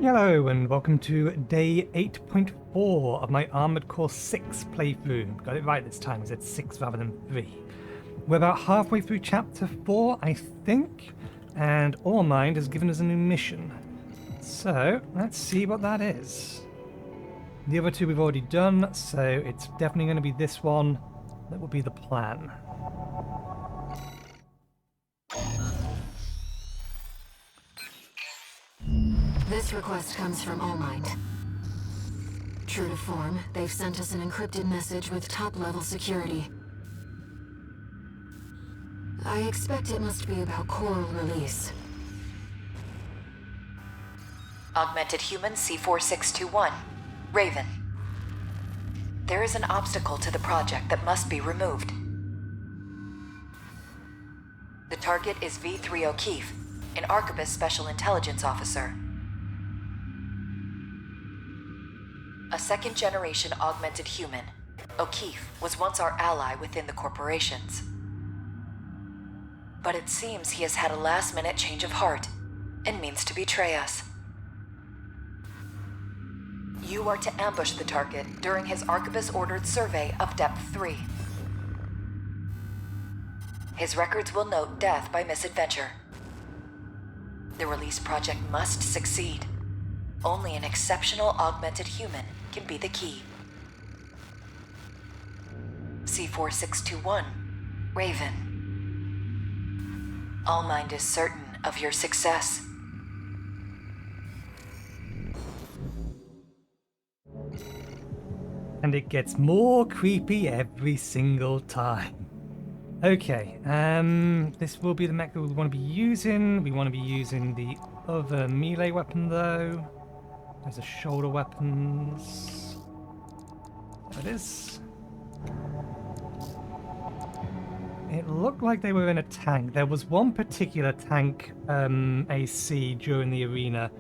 Hello and welcome to day 8.4 of my Armored Core 6 playthrough. Got it right this time, I said 6 rather than 3. We're about halfway through chapter 4, I think, and ALLMIND has given us a new mission. So, let's see what that is. The other two we've already done, so it's definitely going to be this one that will be the plan. This request comes from ALLMIND. True to form, they've sent us an encrypted message with top-level security. I expect it must be about coral release. Augmented Human C4621, Raven. There is an obstacle to the project that must be removed. The target is V.III O'Keefe, an Arquebus Special Intelligence Officer. A second-generation augmented human, O'Keefe was once our ally within the corporations. But it seems he has had a last-minute change of heart and means to betray us. You are to ambush the target during his Arquebus-ordered survey of Depth 3. His records will note death by misadventure. The release project must succeed. Only an exceptional augmented human can be the key. C4621, Raven. ALLMIND is certain of your success. And it gets more creepy every single time. Okay, this will be the mech that we want to be using. We want to be using the other melee weapon though. There's a shoulder weapons. There it is. It looked like they were in a tank. There was one particular tank AC during the arena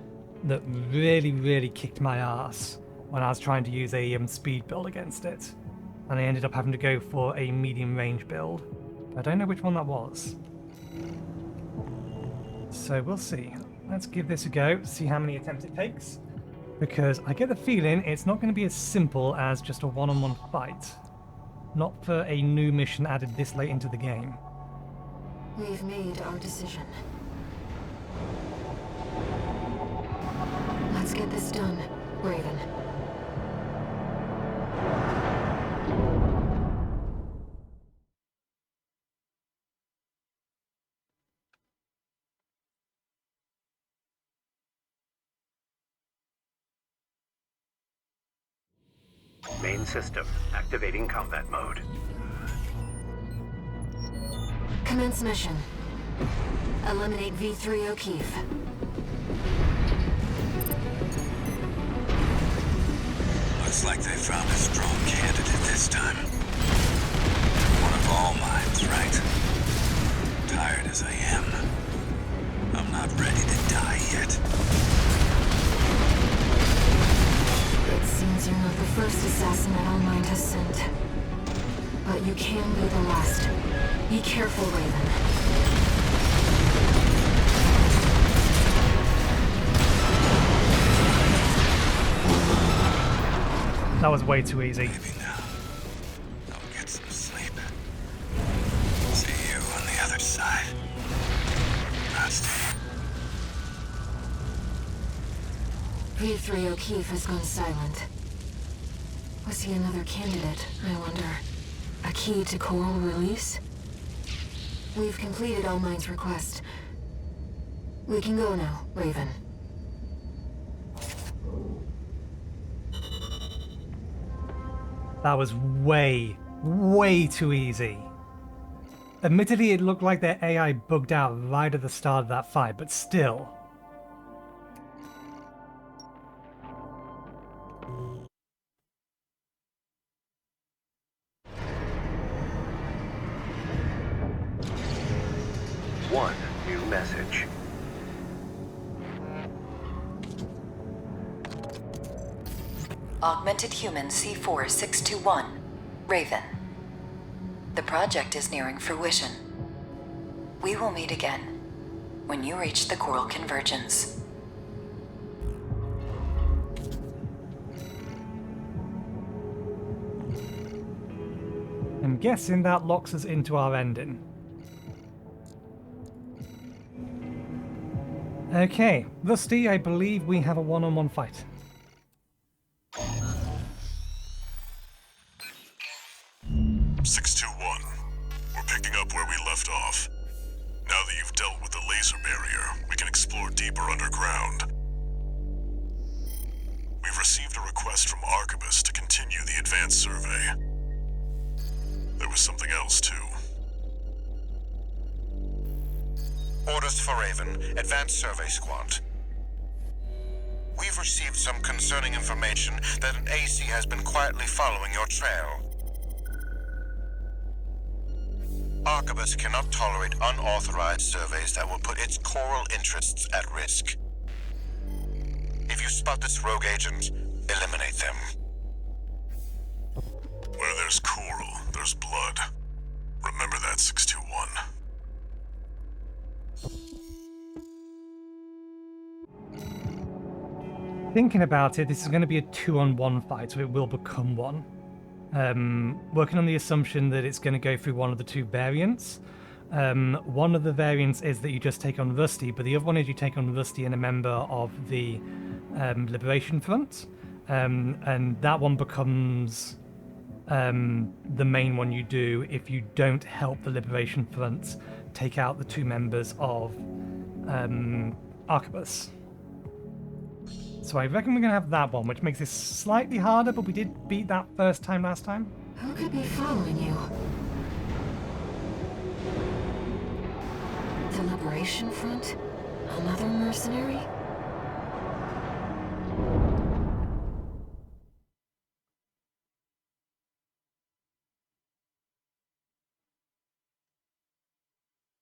that really kicked my ass when I was trying to use a speed build against it. And I ended up having to go for a medium range build. I don't know which one that was. So we'll see. Let's give this a go, see how many attempts it takes. Because I get the feeling it's not going to be as simple as just a one-on-one fight. Not for a new mission added this late into the game. We've made our decision. Let's get this done, Raven. Main system, activating combat mode. Commence mission. Eliminate V.III O'Keefe. Looks like they found a strong candidate this time. One of ALLMIND's, right? Tired as I am, I'm not ready to die yet. It seems you're not the first assassin that ALLMIND has sent. But you can be the last. Be careful, Raven. That was way too easy. Maybe now I'll get some sleep. See you on the other side. Rusty. V.III O'Keefe has gone silent. Was he another candidate, I wonder? A key to coral release? We've completed ALLMIND's request. We can go now, Raven. That was way too easy. Admittedly, it looked like their AI bugged out right at the start of that fight, but still. One new message. Augmented Human C4621, Raven. The project is nearing fruition. We will meet again when you reach the Coral Convergence. I'm guessing that locks us into our ending. Okay, Rusty, I believe we have a one-on-one fight. We're picking up where we left off. Now that you've dealt with the laser barrier, we can explore deeper underground. We've received a request from Arquebus to continue the advanced survey. There was something else, too. Orders for Raven, Advanced Survey Squad. We've received some concerning information that an AC has been quietly following your trail. Arquebus cannot tolerate unauthorized surveys that will put its coral interests at risk. If you spot this rogue agent, eliminate them. Where there's coral, there's blood. Remember that, 621. Thinking about it, this is going to be a 2-on-1 fight, so it will become one. Working on the assumption that it's going to go through one of the two variants. One of the variants is that you just take on Rusty, but the other one is you take on Rusty and a member of the Liberation Front. And that one becomes the main one you do if you don't help the Liberation Front take out the two members of Arquebus. So I reckon we're going to have that one, which makes this slightly harder, but we did beat that first time last time. Who could be following you? The Liberation Front? Another mercenary?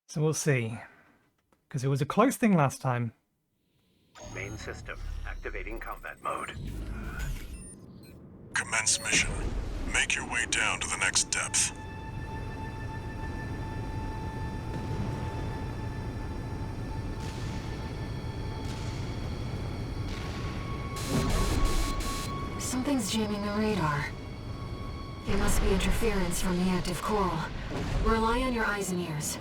So we'll see. Because it was a close thing last time. Main system activating combat mode. Commence mission. Make your way down to the next depth. Something's jamming the radar. It must be interference from the active coral. Rely on your eyes and ears.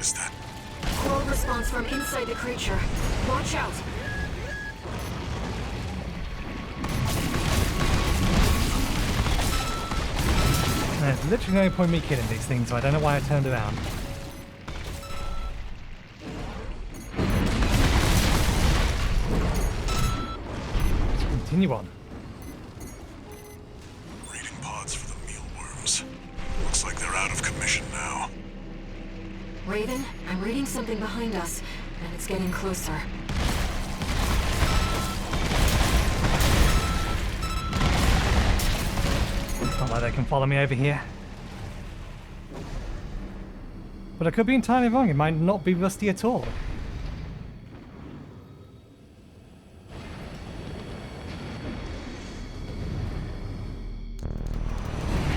Is that... Coral response from inside the creature. Watch out! There's literally no point me killing these things, so I don't know why I turned around. Let's continue on. Reading pods for the mealworms. Looks like they're out of commission now. Raven, I'm reading something behind us, and it's getting closer. It's not like they can follow me over here. But I could be entirely wrong, it might not be Rusty at all.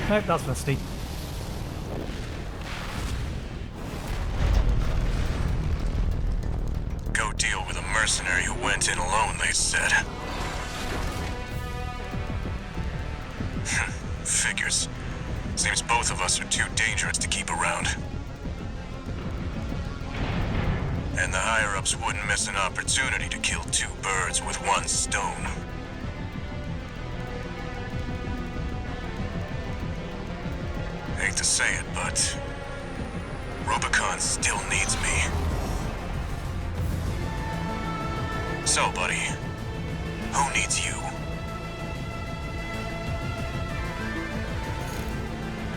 Nope, that's Rusty. Go deal with a mercenary who went in alone, they said. Figures. Seems both of us are too dangerous to keep around. And the higher-ups wouldn't miss an opportunity to kill two birds with one stone. Hate to say it, but Rubicon still needs me. So, buddy, who needs you?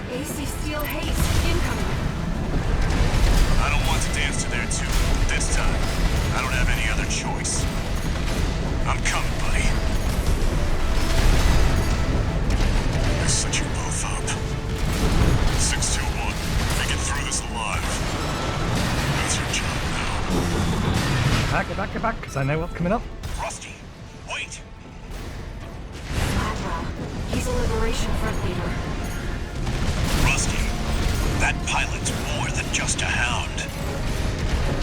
AC Steel Haste, incoming! I don't want to dance to their tune, this time. I don't have any other choice. I'm coming, buddy. I set you both up. 621, make it through this alive. That's your job now. Get back, because I know what's coming up. Rusty, wait! Admiral, he's a Liberation Front leader. Rusty, that pilot's more than just a hound.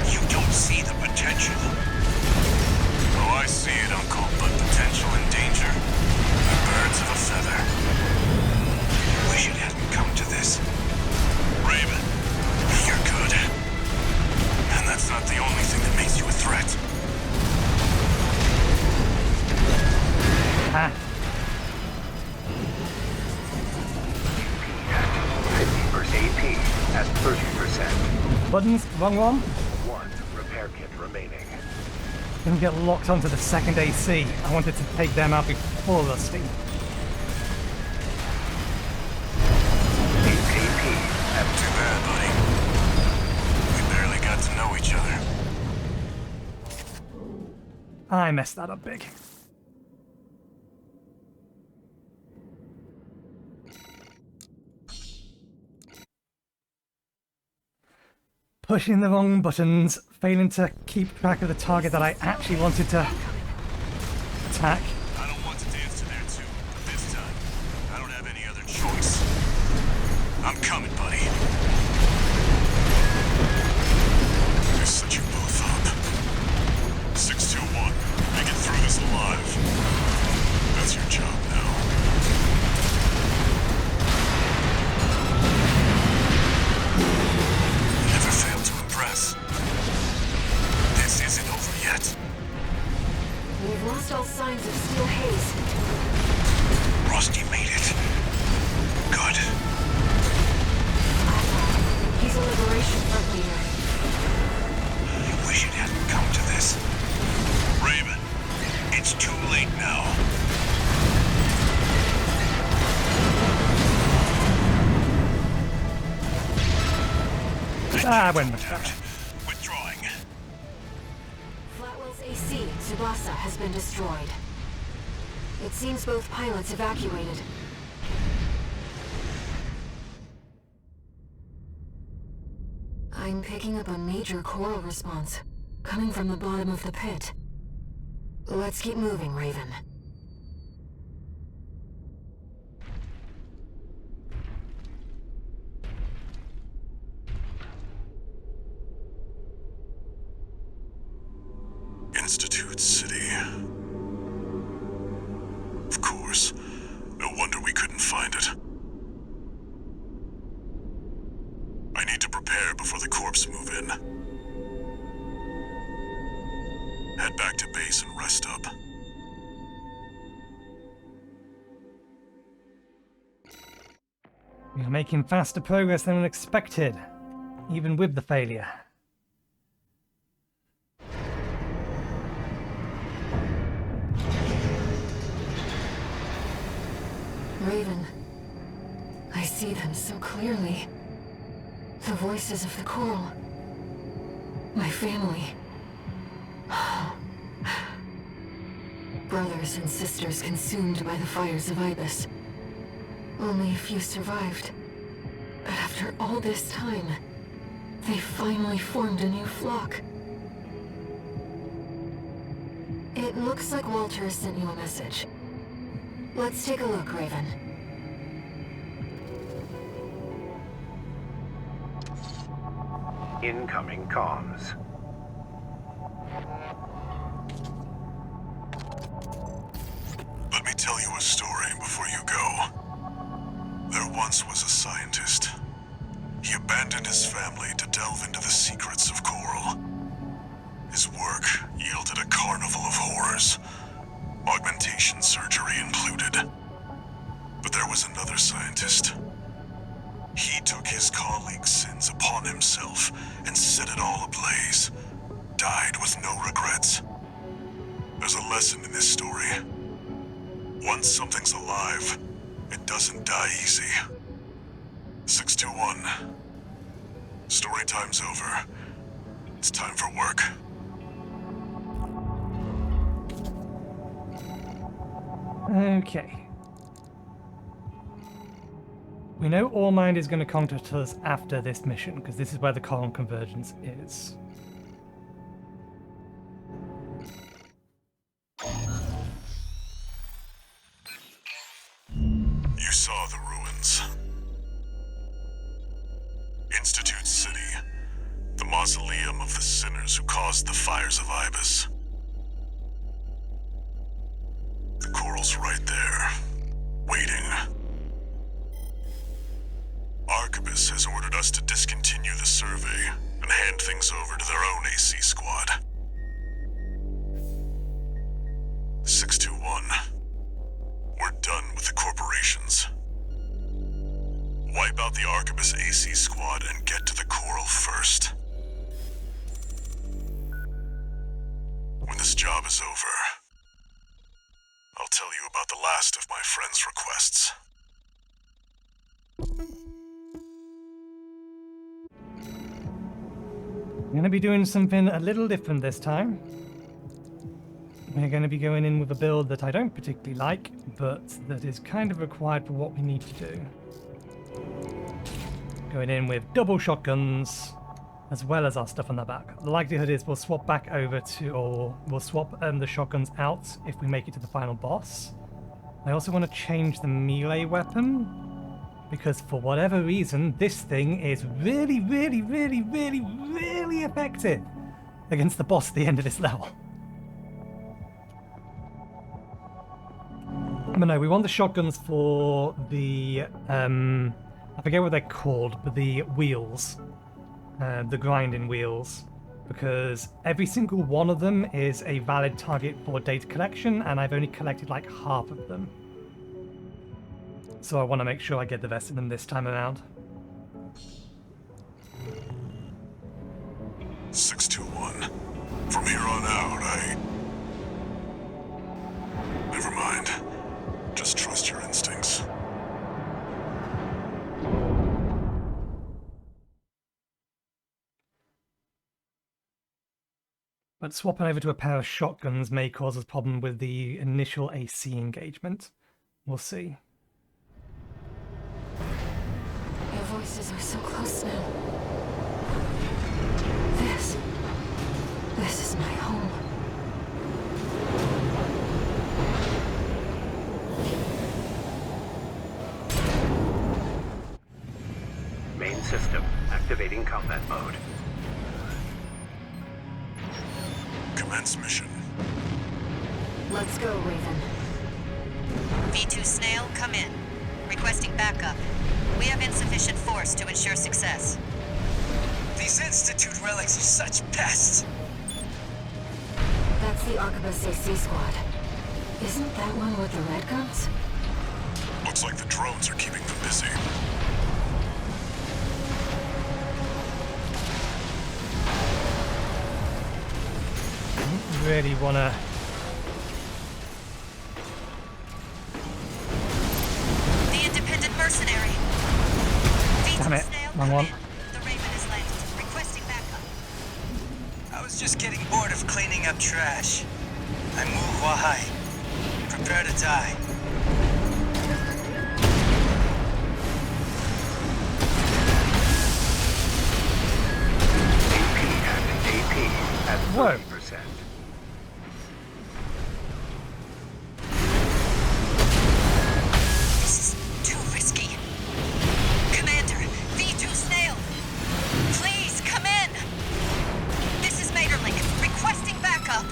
You don't see the potential. Oh, I see it, Uncle, but potential and danger are birds of a feather. Wish it hadn't come to this. Raven, you're good. And that's not the only thing that makes you a threat. Ah. 50% AP at 30%. Buttons, wrong one. 1 repair kit remaining. Didn't get locked onto the second AC. I wanted to take them out before Rusty. AP at Too bad, buddy. We barely got to know each other. I messed that up big. Pushing the wrong buttons, failing to keep track of the target that I actually wanted to attack. I don't want to dance to their tune, but this time, I don't have any other choice. I'm coming, buddy. I set you both up. 621, make it through this alive. That's your job now. Never fail to impress. This isn't over yet. We've lost all signs of steel haze. Rusty made it. Good. He's a Liberation Front leader. I wish it hadn't come to this. Raven, It's too late now. I went. withdrawing. Flatwell's AC, Tsubasa, has been destroyed. It seems both pilots evacuated. I'm picking up a major coral response, coming from the bottom of the pit. Let's keep moving, Raven. Institute City. Of course. No wonder we couldn't find it. I need to prepare before the corps move in. Head back to base and rest up. We are making faster progress than expected, even with the failure. Raven, I see them so clearly. The voices of the coral. My family. Brothers and sisters consumed by the fires of Ibis. Only a few survived. But after all this time, they finally formed a new flock. It looks like Walter has sent you a message. Let's take a look, Raven. incoming comms. Let me tell you a story before you go. There once was a scientist. He abandoned his family to delve into the secrets of coral. His work yielded a carnival of horrors, augmentation surgery included. But there was another scientist. He took his colleagues' sins upon himself and set it all ablaze. Died with no regrets. There's a lesson in this story. Once something's alive, it doesn't die easy. 621. Story time's over. It's time for work. Okay. We know ALLMIND is going to contact us after this mission, because this is where the Convergence is. You saw the ruins. Institute City, the mausoleum of the sinners who caused the fires of Ibis. Coral's right there, waiting. Arquebus has ordered us to discontinue the survey and hand things over to their own AC squad. 621. We're done with the corporations. Wipe out the Arquebus AC squad and get to the Coral first. When this job is over, I'll tell you about the last of my friend's requests. I'm going to be doing something a little different this time. We're going to be going in with a build that I don't particularly like, but that is kind of required for what we need to do. Going in with double shotguns, as well as our stuff on the back. The likelihood is we'll swap back over to, or we'll swap the shotguns out if we make it to the final boss. I also want to change the melee weapon, because for whatever reason, this thing is really, really, really, really, really effective against the boss at the end of this level. But no, we want the shotguns for the, I forget what they're called, but the wheels. The grinding wheels. Because every single one of them is a valid target for data collection, and I've only collected like half of them. So I want to make sure I get the rest of them this time around. 621. From here on out, Never mind. Just trust your instincts. But swapping over to a pair of shotguns may cause us a problem with the initial AC engagement. We'll see. Your voices are so close now. This is my home. Main system activating combat mode. Commence mission. Let's go, Raven. V.II Snail, come in. Requesting backup. We have insufficient force to ensure success. These Institute relics are such pests. That's the Arquebus AC squad. Isn't that one with the red guns? Looks like the drones are keeping them busy. Really wanna... The independent mercenary. Damn it, Snail, wrong come one. in. The Raven is landed. Requesting backup. I was just getting bored of cleaning up trash. I move wahai. Prepare to die. AP at Whoa. 30%. This is too risky. Commander, V.II Snail. Please, come in. This is Maeterlinck. Requesting backup.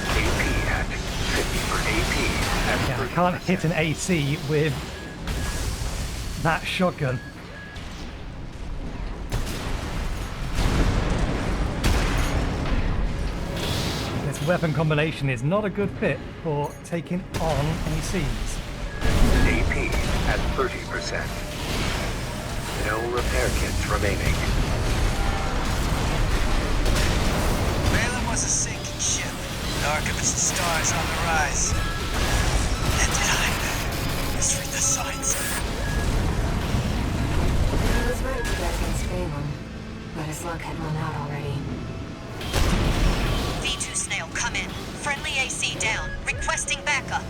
AP at 50 for AP at Yeah, I 30%. can't hit an AC with that shotgun. This weapon combination is not a good fit for taking on ACs. AP at 30%. No repair kits remaining. Balaam was a sinking ship. The Arquebus stars on the rise. And I misread the signs. He was right to bet against Balaam, but his luck had run out already. V.II Snail, come in. Friendly AC down. Requesting backup.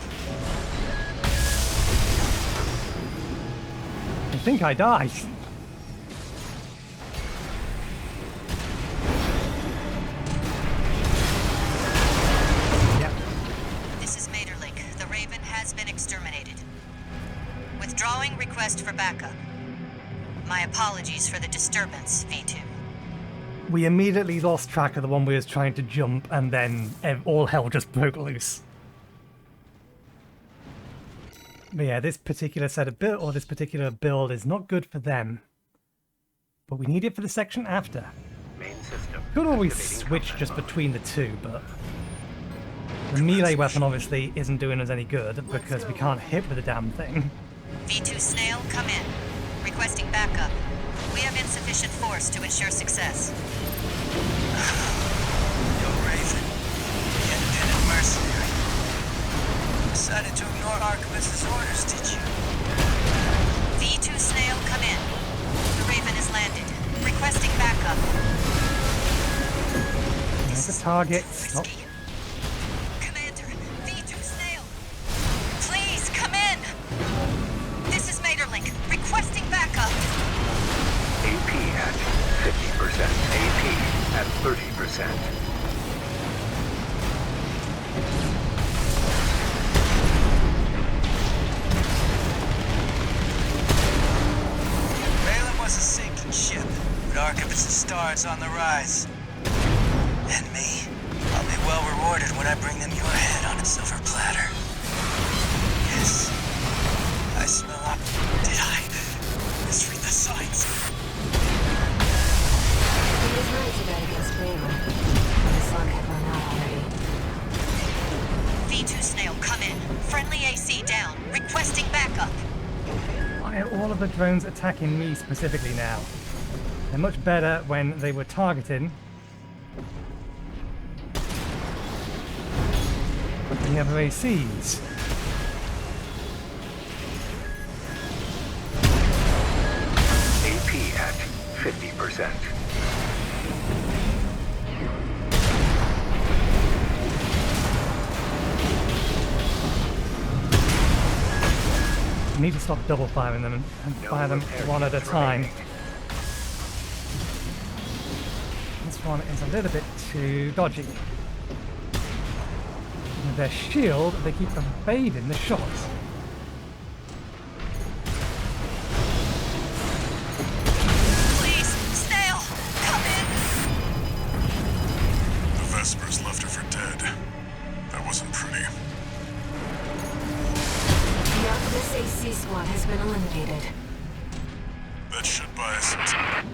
I think I died. Yep. This is Maeterlinck. The Raven has been exterminated. Withdrawing request for backup. My apologies for the disturbance, V.II. We immediately lost track of the one we was trying to jump, and then all hell just broke loose. But yeah, this particular set of build, or this particular build, is not good for them. But we need it for the section after. Main system. Could always activating switch combat just mode. between the two, but the melee weapon obviously isn't doing us any good because we can't hit with the damn thing. V.II Snail, come in. Requesting backup. We have insufficient force to ensure success. Yo, Raven. The independent mercenary. Decided to ignore Archivist's orders, did you? V.II Snail, come in. The Raven has landed. Requesting backup. There's a target. Oh, Risky. Commander, V.II Snail. Please, come in. This is Maeterlinck. Requesting backup. AP at 50%. AP at 30%. Balaam was a sinking ship, but Archivist's stars on the rise. And me, I'll be well rewarded when I bring them your head on a silver platter. Yes, I smell up. Did I misread the signs? He was right to bet against Balaam. His luck had run out already. V.II Snail, come in. Friendly AC down. Requesting backup. why are all of the drones attacking me specifically now? They're much better when they were targeting the other ACs. AP at 50%. I need to stop double firing them and fire them one at a time. This one is a little bit too dodgy. With their shield, they keep evading the shots. Please, Snail, come in. The Vespers left her for dead. That wasn't pretty. The Archivist AC squad has been eliminated. That should buy us some time.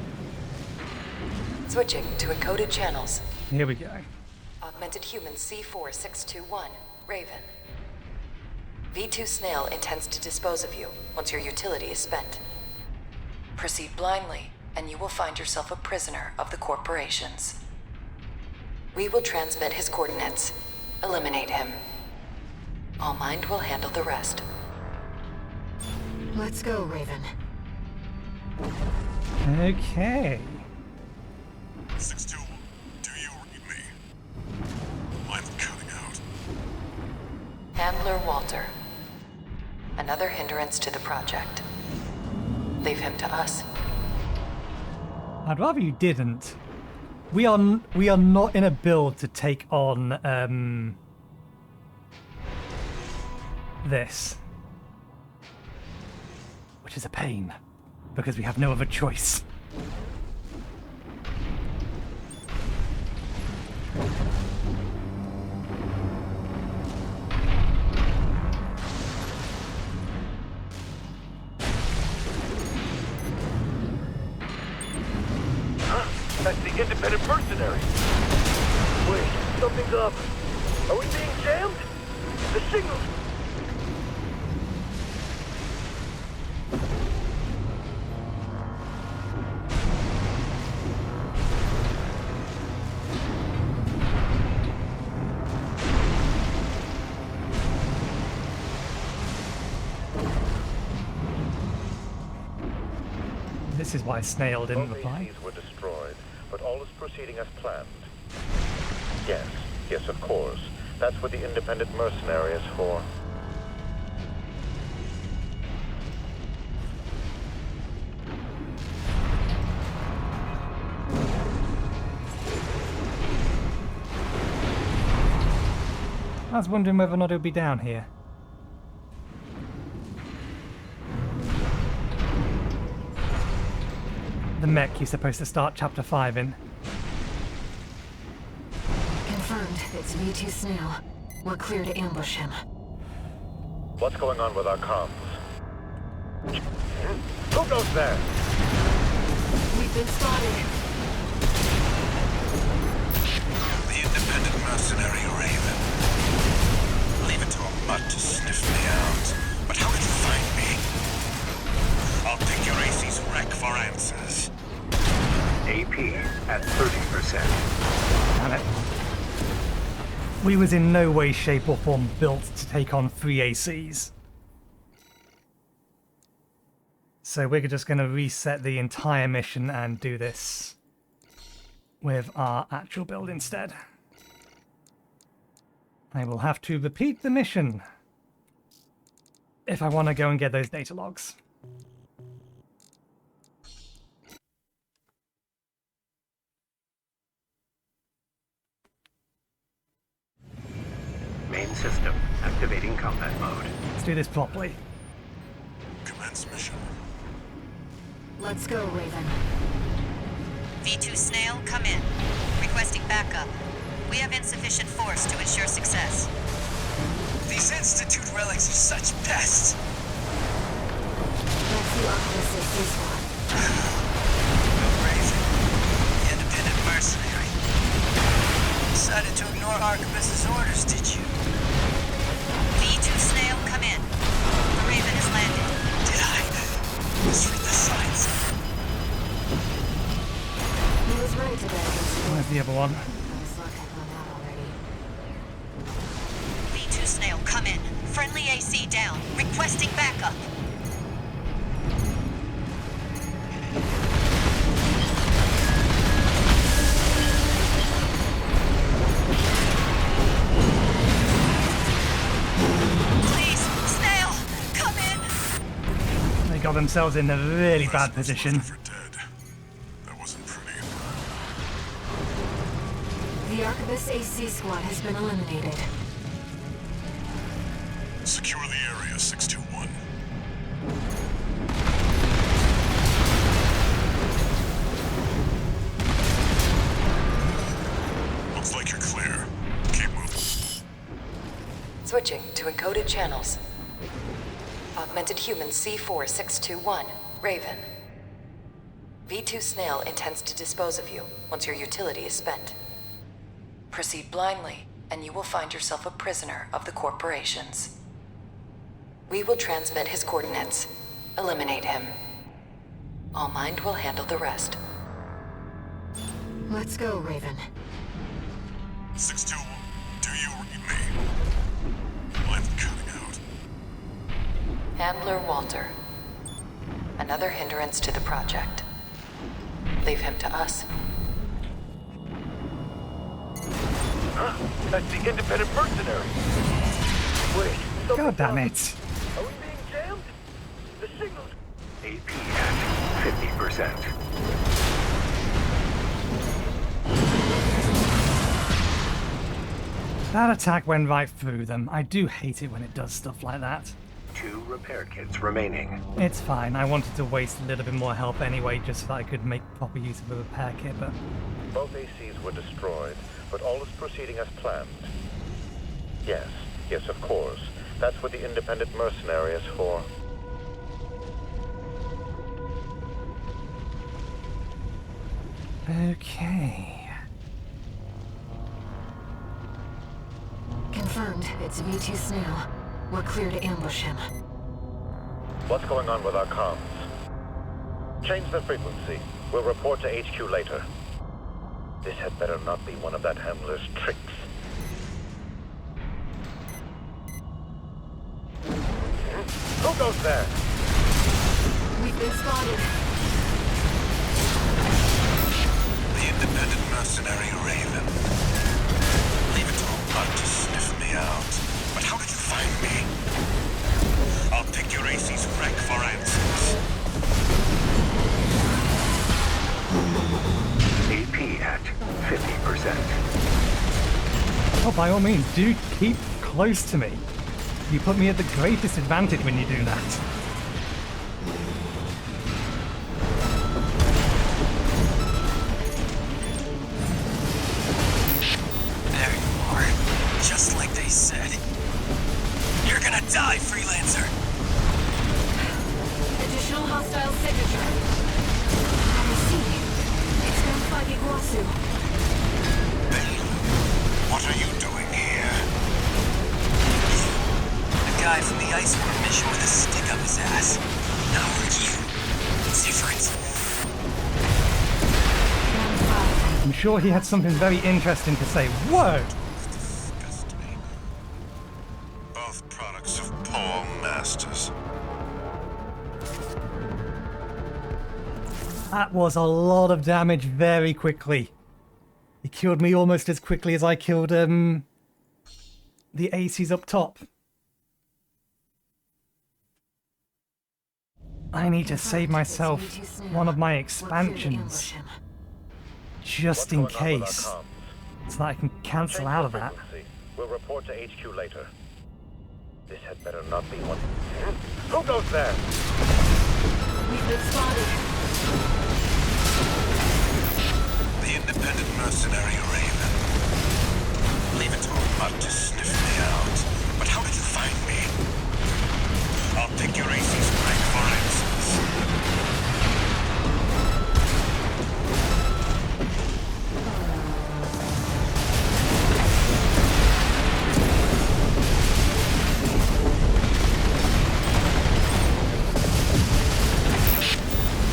Switching to encoded channels. Here we go. Augmented Human C4621, Raven. V.II Snail intends to dispose of you once your utility is spent. Proceed blindly, and you will find yourself a prisoner of the corporations. We will transmit his coordinates. Eliminate him. ALLMIND will handle the rest. Let's go, Raven. Okay. 6-2, do you read me? I'm cutting out. Handler Walter. Another hindrance to the project. Leave him to us. I'd rather you didn't. We are not in a build to take on this, which is a pain because we have no other choice. That's the independent mercenary. Wait, something's up. Are we being jammed? The signals. This is why Snail didn't Both reply. ACs were destroyed, but all is proceeding as planned. Yes, of course. That's what the independent mercenary is for. I was wondering whether or not it would be down here. The mech you're supposed to start chapter 5 in. Confirmed, it's V.II Snail. We're clear to ambush him. What's going on with our comms? Who goes there? We've been spotted. The independent mercenary Raven. Leave it to a mutt to sniff me out. But how did you find me? I'll take your AC's wreck for answers. AP at 30%. Damn it. We was in no way, shape, or form built to take on 3 ACs. So we're just going to reset the entire mission and do this with our actual build instead. I will have to repeat the mission if I want to go and get those data logs. Main system activating combat mode. Let's do this properly. Commence mission. Let's go, Raven. V.II Snail, come in. Requesting backup. We have insufficient force to ensure success. These Institute relics are such pests. That's the Archivist AC squad. Raven, the independent mercenary. Decided to ignore Archivist's orders, did you? V.II Snail, come in. The Raven has landed. Did I? Misread the signs. He was right to that. Where's the other one? I was lucky I found out already. V.II Snail, come in. Friendly AC down. Requesting backup. Please, Snail, come in. They got themselves in a really bad position. For dead. That wasn't pretty. The Archivist AC squad has been eliminated. Secure the area, 621. Looks like you're clear. Keep moving. Switching to encoded channels. Augmented human C4621, Raven. V.II Snail intends to dispose of you once your utility is spent. Proceed blindly, and you will find yourself a prisoner of the corporations. We will transmit his coordinates. Eliminate him. ALLMIND will handle the rest. Let's go, Raven. 621. Do you read me? I'm cutting out. Handler Walter. Another hindrance to the project. Leave him to us. Huh? That's the independent mercenary. Wait, God damn it. Are we being jammed? The signals. AP at 50%. That attack went right through them. I do hate it when it does stuff like that. 2 repair kits remaining. It's fine. I wanted to waste a little bit more help anyway, just so that I could make proper use of the repair kit, but... Both ACs were destroyed, but all is proceeding as planned. Yes, of course. That's what the independent mercenary is for. Okay. Confirmed. It's V.II Snail. We're clear to ambush him. What's going on with our comms? Change the frequency. We'll report to HQ later. This had better not be one of that handler's tricks. Who goes there? We've been spotted. The independent mercenary Raven. Leave it to a butt to sniff me out. But how did you find me? I'll take your AC's wreck for answers. AP at 50%. Oh, by all means, do keep close to me. You put me at the greatest advantage when you do that. There you are. Just like they said. You're gonna die, freelance. sure he had something very interesting to say. Whoa! Disgust me. Both products of Paul Masters. That was a lot of damage very quickly. He killed me almost as quickly as I killed the aces up top. I need to save myself one of my expansions. Just in case. So that I can cancel out of that. We'll report to HQ later. This had better not be one. Who goes there? We've been spotted. The independent mercenary Raven. Leave it to a mutt to sniff me out. But how did you find me? I'll take your AC's rank for answers.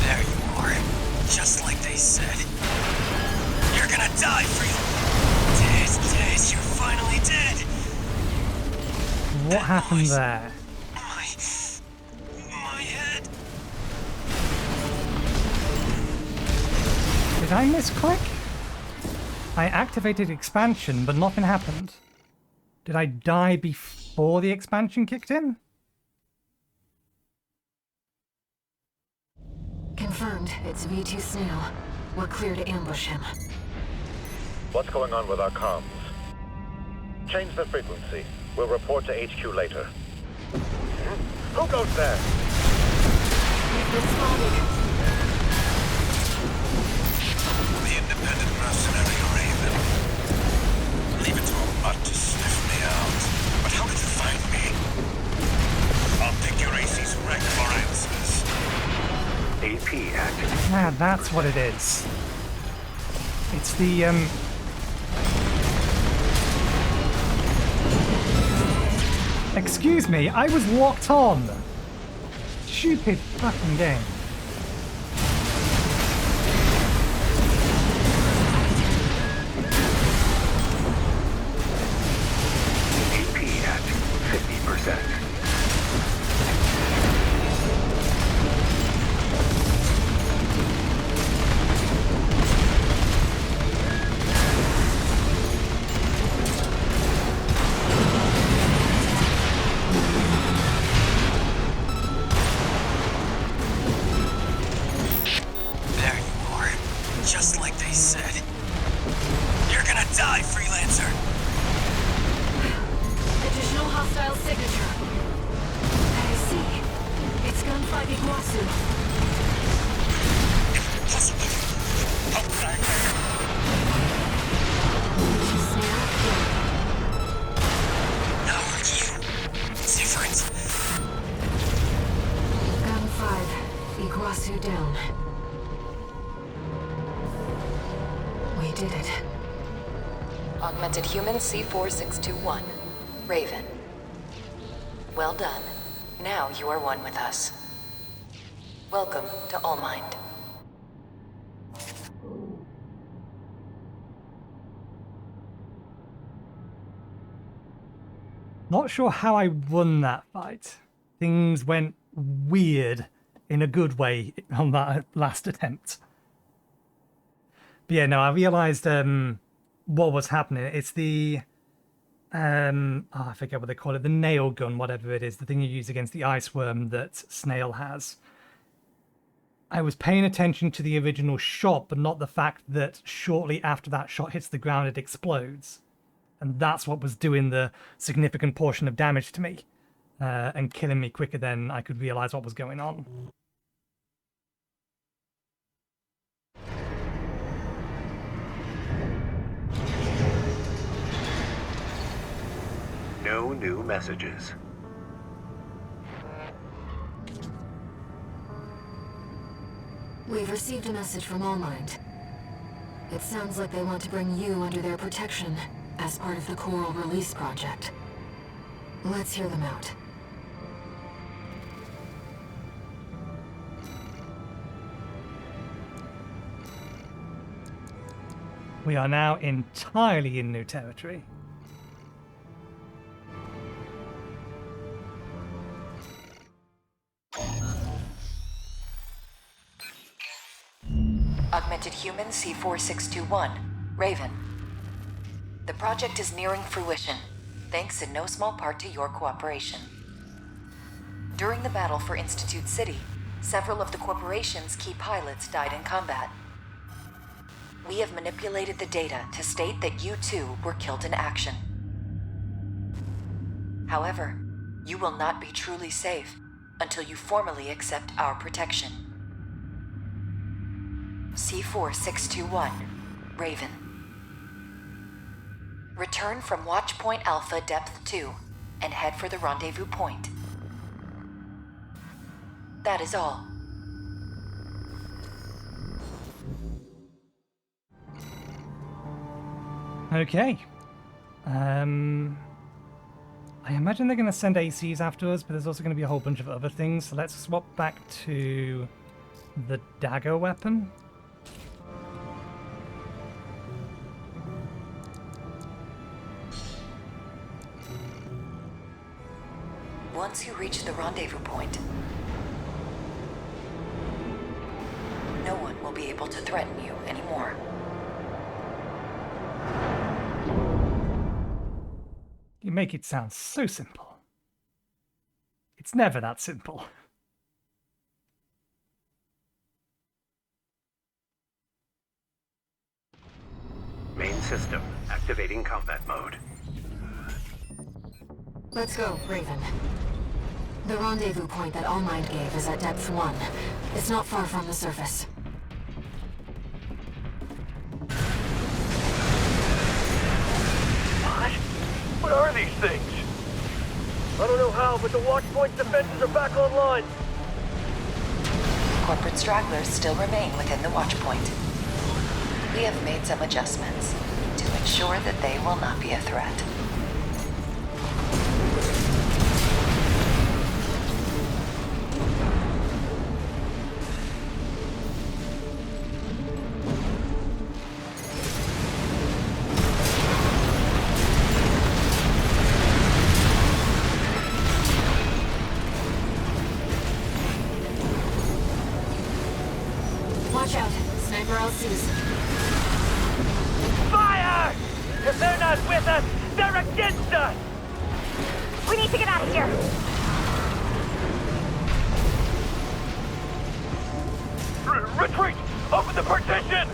There you are. Just like they said. You're gonna die, Freeland. Dead, you're finally dead. What happened there? My head. Did I misclick? I activated expansion, but nothing happened. Did I die before the expansion kicked in? Confirmed. It's V.III Snail. We're clear to ambush him. What's going on with our comms? Change the frequency. We'll report to HQ later. Who goes there? We've been spotted. The independent mercenary Raven. Leave it to a mutt to sniff me out. But how did you find me? I'll take your AC's rank for answers. AP active. Ah, that's what it is. It's the, Excuse me, I was locked on! Stupid fucking game. AP at 50%. Just like they said. You're gonna die, Freelancer! Additional hostile signature. I see. It's Gunfight Iguazu. Impossible! How could I fail? How are you? Different. Gun 5. Iguazu down. We did it. Augmented Human C4621, Raven. Well done. Now you are one with us. Welcome to ALLMIND. Not sure how I won that fight. Things went weird in a good way on that last attempt. But yeah, no, I realized what was happening. It's the I forget what they call it, the nail gun, whatever it is, the thing you use against the ice worm that Snail has. I was paying attention to the original shot, but not the fact that shortly after that shot hits the ground, it explodes. And that's what was doing the significant portion of damage to me, and killing me quicker than I could realize what was going on. No new messages. We've received a message from ALLMIND. It sounds like they want to bring you under their protection as part of the Coral Release Project. Let's hear them out. We are now entirely in new territory. Augmented Human C4621, Raven. The project is nearing fruition, thanks in no small part to your cooperation. During the battle for Institute City, several of the corporation's key pilots died in combat. We have manipulated the data to state that you too were killed in action. However, you will not be truly safe until you formally accept our protection. C4621, Raven. Return from Watchpoint Alpha Depth 2 and head for the rendezvous point. That is all. Okay. I imagine they're going to send ACs afterwards, but there's also going to be a whole bunch of other things. So let's swap back to the dagger weapon. Once you reach the rendezvous point, no one will be able to threaten you anymore. You make it sound so simple. It's never that simple. Main system activating combat mode. Let's go, Raven. The rendezvous point that ALLMIND gave is at depth 1. It's not far from the surface. What are these things? I don't know how, but the Watchpoint's defenses are back online. Corporate stragglers still remain within the Watchpoint. We have made some adjustments to ensure that they will not be a threat. Watch out, sniper LCs. Fire! If they're not with us, they're against us! We need to get out of here! Retreat! Open the partition!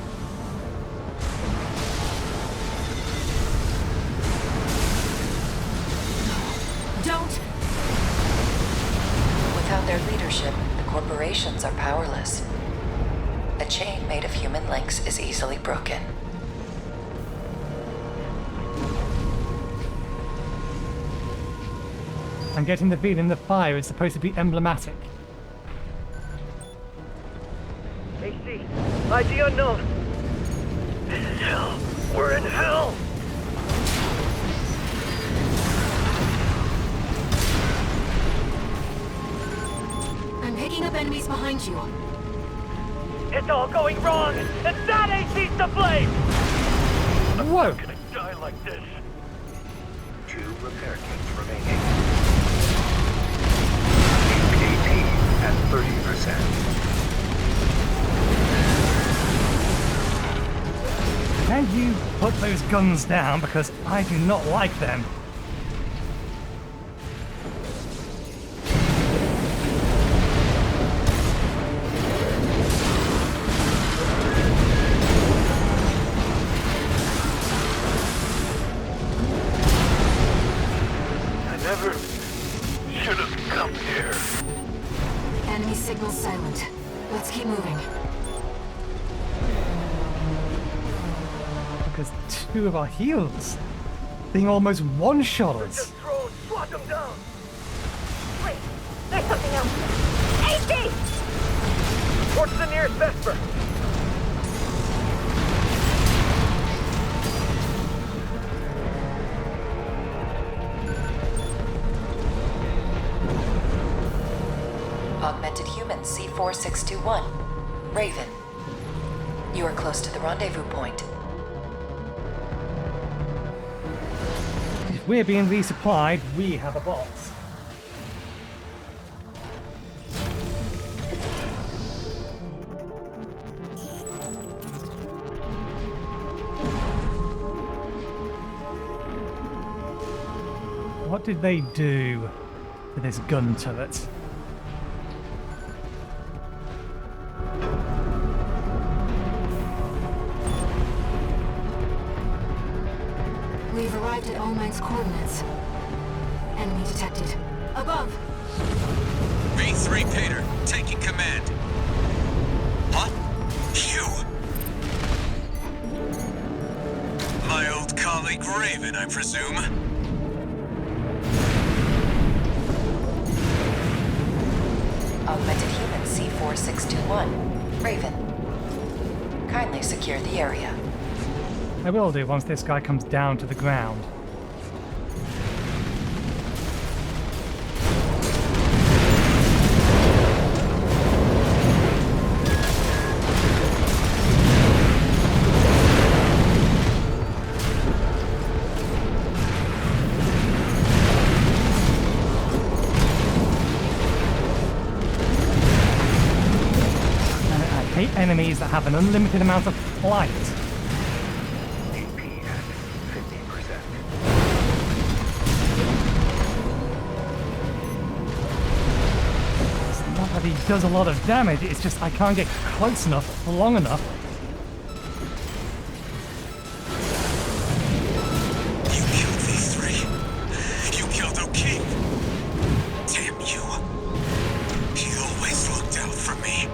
Don't! Without their leadership, the corporations are powerless. A chain made of human links is easily broken. I'm getting the feeling the fire is supposed to be emblematic. AC, ID unknown. This is hell. We're in hell! I'm picking up enemies behind you. It's all going wrong, and that AC's to blame! Whoa! I'm gonna die like this. 2 repair kits remaining. HAT at 30%. Can you put those guns down, because I do not like them. Should have come here. Enemy signal silent. Let's keep moving. Because 2 of our heals being almost one-shot us. Just drones, lock them down. Wait, there's something else. AC! Towards the nearest Vesper. Augmented Human C4621, Raven. You are close to the rendezvous point. we're being resupplied, we have a box. What did they do to this gun turret? We've arrived at ALLMIND's coordinates. Enemy detected. Above! V.III. Pater, taking command. What? You? My old colleague Raven, I presume? Augmented human C4621. Raven. Kindly secure the area. I will do once this guy comes down to the ground. I hate enemies that have an unlimited amount of flight. AP at 50%. It's not that he does a lot of damage, it's just I can't get close enough for long enough. You killed V.III. You killed O'King. Damn you. He always looked out for me.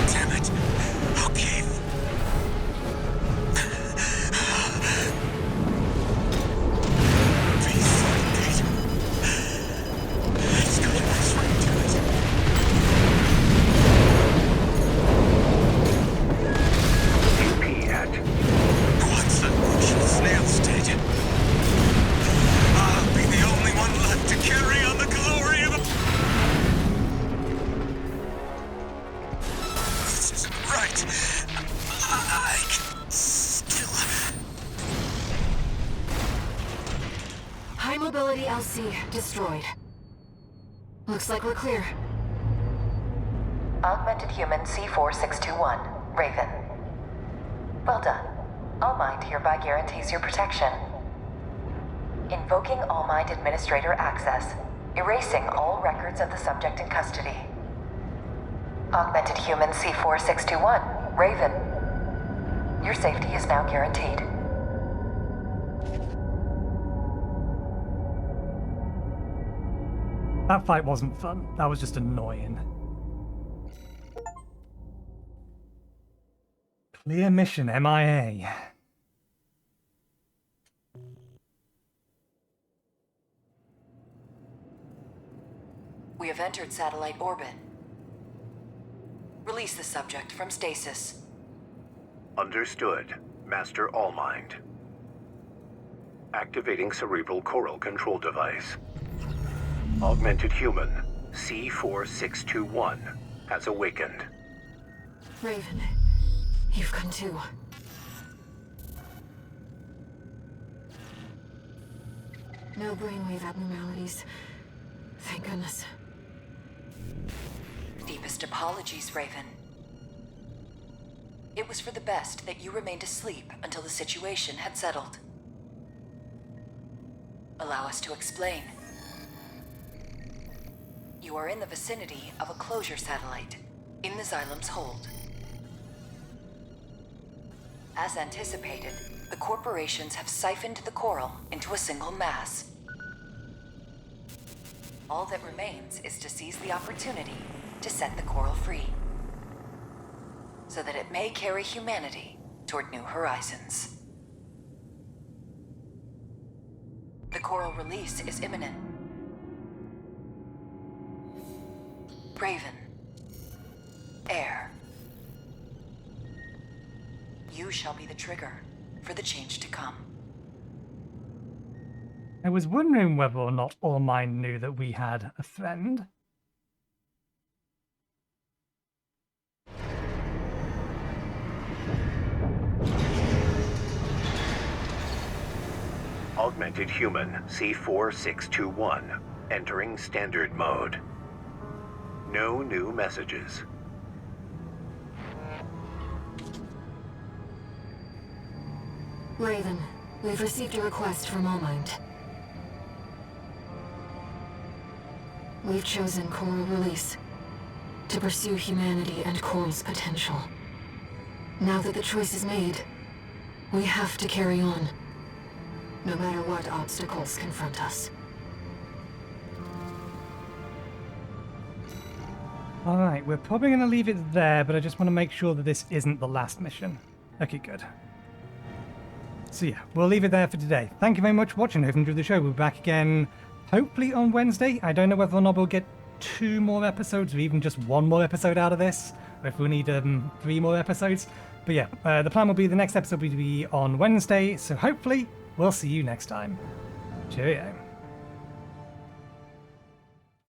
Damn it. O'King. V.III. It's got a nice ring to it. AP at Once the snail's dead, I'll be the only one left to carry on the glory of a... This isn't right. I can still... High mobility LC destroyed. Looks like we're clear. Augmented human C4621. Raven. Well done. ALLMIND hereby guarantees your protection. Invoking ALLMIND administrator access. Erasing all records of the subject in custody. Augmented human C4621. Raven. Your safety is now guaranteed. That fight wasn't fun, that was just annoying. Clear mission, MIA. We have entered satellite orbit. Release the subject from stasis. Understood, Master ALLMIND. Activating cerebral coral control device. Augmented human C4621 has awakened. Raven, you've come too. No brainwave abnormalities. Thank goodness. Deepest apologies, Raven. It was for the best that you remained asleep until the situation had settled. Allow us to explain. You are in the vicinity of a closure satellite, in the Xylem's hold. As anticipated, the corporations have siphoned the coral into a single mass. All that remains is to seize the opportunity to set the coral free, so that it may carry humanity toward new horizons. The coral release is imminent. Raven. Air. You shall be the trigger for the change to come. I was wondering whether or not ALLMIND knew that we had a friend. Augmented human C4621 entering standard mode. No new messages. Raven, we've received a request from ALLMIND. We've chosen Coral Release to pursue humanity and Coral's potential. Now that the choice is made, we have to carry on, no matter what obstacles confront us. Alright, we're probably going to leave it there, but I just want to make sure that this isn't the last mission. Okay, good. So yeah, we'll leave it there for today. Thank you very much for watching. Hope you enjoyed the show. We'll be back again, hopefully on Wednesday. I don't know whether or not we'll get 2 more episodes or even just 1 more episode out of this, or if we'll need 3 more episodes. But yeah, the plan will be the next episode will be on Wednesday, so hopefully we'll see you next time. Cheerio.